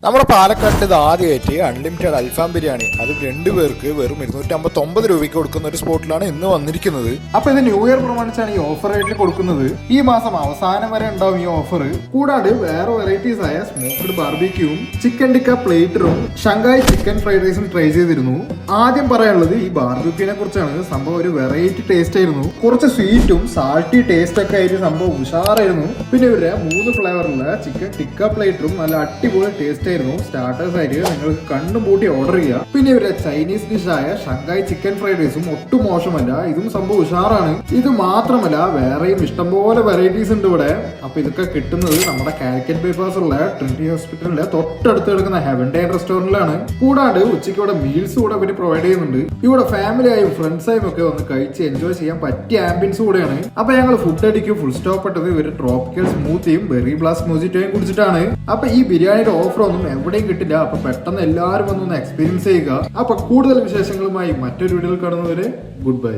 നമ്മുടെ പാലക്കാട്ടിൽ ഇത് ആദ്യമായിട്ട് അൺലിമിറ്റഡ് അൽഫാം ബിരിയാണി അത് 2 പേർക്ക് വെറും 259 രൂപയ്ക്ക് കൊടുക്കുന്ന ഒരു സ്പോട്ടിലാണ് ഇന്ന് വന്നിരിക്കുന്നത്. അപ്പൊ ഇത് ന്യൂ ഇയർ പ്രമാണിച്ചാണ് ഈ ഓഫർ ആയിട്ട് കൊടുക്കുന്നത്. ഈ മാസം അവസാനം വരെ ഉണ്ടാവും ഈ ഓഫർ. കൂടാതെ വേറെ വെറൈറ്റീസ് ആയ സ്മോക്ക്ഡ് ബാർബിക്യൂവും ചിക്കൻ ടിക്ക പ്ലേറ്ററും ഷങ്കായ് ചിക്കൻ ഫ്രൈഡ് റൈസും ട്രൈ ചെയ്തിരുന്നു. ആദ്യം പറയാനുള്ളത് ഈ ബാർബിക്യൂനെ കുറിച്ചാണ്. സംഭവം ഒരു വെറൈറ്റി ടേസ്റ്റ് ആയിരുന്നു. കുറച്ച് സ്വീറ്റും സാൾട്ടി ടേസ്റ്റ് ഒക്കെ ആയിട്ട് സംഭവം ഉഷാറായിരുന്നു. പിന്നെ ഇവരുടെ 3 ഫ്ലേവറിലുള്ള ചിക്കൻ ടിക്ക പ്ലേറ്ററും നല്ല അടിപൊളി ടേസ്റ്റ് ആയിരുന്നു. സ്റ്റാർട്ടേഴ്സ് ആയിട്ട് നിങ്ങൾക്ക് കണ്ണും പൂട്ടി ഓർഡർ ചെയ്യുക. പിന്നെ ഇവരുടെ ചൈനീസ് ഡിഷ് ആയ ഷങ്കായ് ചിക്കൻ ഫ്രൈഡ് റൈസും ഒട്ടും മോശമല്ല. ഇതും സംഭവം ഉഷാറാണ്. ഇത് മാത്രമല്ല വേറെയും ഇഷ്ടംപോലെ വെറൈറ്റീസ് ഉണ്ട് ഇവിടെ. അപ്പൊ ഇതൊക്കെ കിട്ടുന്നത് നമ്മുടെ കാലിക്കറ്റ് ബൈപ്പാസ് ഉള്ള ട്രിനിറ്റി ഹോസ്പിറ്റലിന്റെ തൊട്ടടുത്ത് കിടക്കുന്ന ഹെവൻ ഡേ റെസ്റ്റോറന്റിലാണ്. കൂടാണ്ട് ഉച്ചയ്ക്ക് ഇവിടെ മീൽസ് കൂടെ ഇവര് പ്രൊവൈഡ് ചെയ്യുന്നുണ്ട്. ഇവിടെ ഫാമിലി ആയും ഫ്രണ്ട്സ് ആയും ഒക്കെ വന്ന് കഴിച്ച് എൻജോയ് ചെയ്യാൻ പറ്റിയ ആംബിയൻസ് കൂടെയാണ്. അപ്പൊ ഞങ്ങൾ ഫുഡ് അടിക്കും ഫുൾ സ്റ്റോപ്പ് ഇട്ടത് ഇവര് ട്രോപ്പിക്കൽ സ്മൂത്തിയും ബെറി ബ്ലാസ്റ്റ് മോജിറ്റോയും കുടിച്ചിട്ടാണ്. അപ്പൊ ഈ ബിരിയാണിയുടെ ഓഫർ ഒന്നും എവിടെയും കിട്ടില്ല. അപ്പൊ പെട്ടെന്ന് എല്ലാവരും വന്നൊന്ന് എക്സ്പീരിയൻസ് ചെയ്യുക. അപ്പൊ കൂടുതൽ വിശേഷങ്ങളുമായി മറ്റൊരു വീഡിയോയിൽ കാണുന്നവരെ ഗുഡ് ബൈ.